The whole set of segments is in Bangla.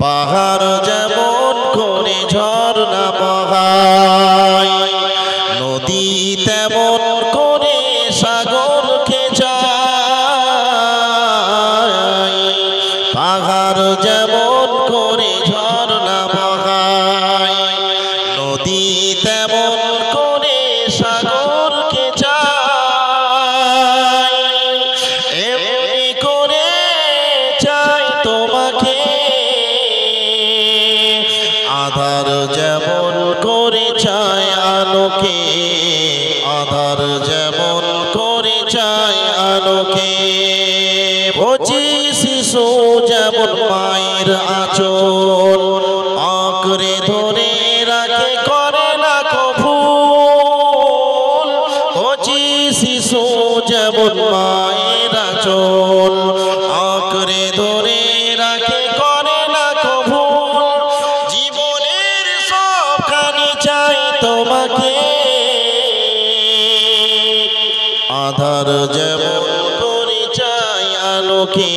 পাহাড় যেমন করে ঝর্ণা বহায়, নদী তেমন করে সাগরকে যায়। পাহাড় যেমন করে ঝর্ণা বহায়, নদী তেমন করে সাগরকে যায়। এমনি করে চাই তোমাকে, আধার যেমন করে চায় আলোকে, আধার যেমন করে চায় আলোকে। কচি শিশু যেমন মায়ের আঁচল আঁকড়ে ধরে রাখে, করে না ভুল। কচি শিশু যেমন মায়ের আঁচল আঁকড়ে ধরে রাখে, করে না ভুল। জীবনের সবখানি চাই তোমাকে, আধার যেমন করে চাই আলোকে,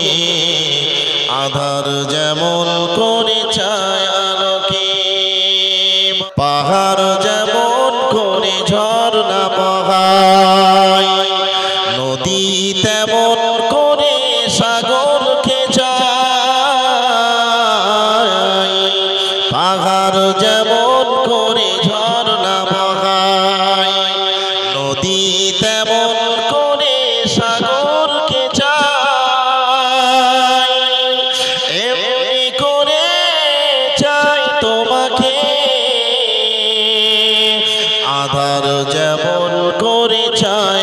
আধার যেমন করে চাই আলোকে। পাহাড় যেমন করে ঝর্ণা বহায়, নদী তেমন করে সাগরকে যায়। পাহাড় যেমন করে ঝর্ণা বহায়, নদী তেমন করে সাগরকে যায়। এমনি করে চাই তোমাকে, আধার যেমন করে চাই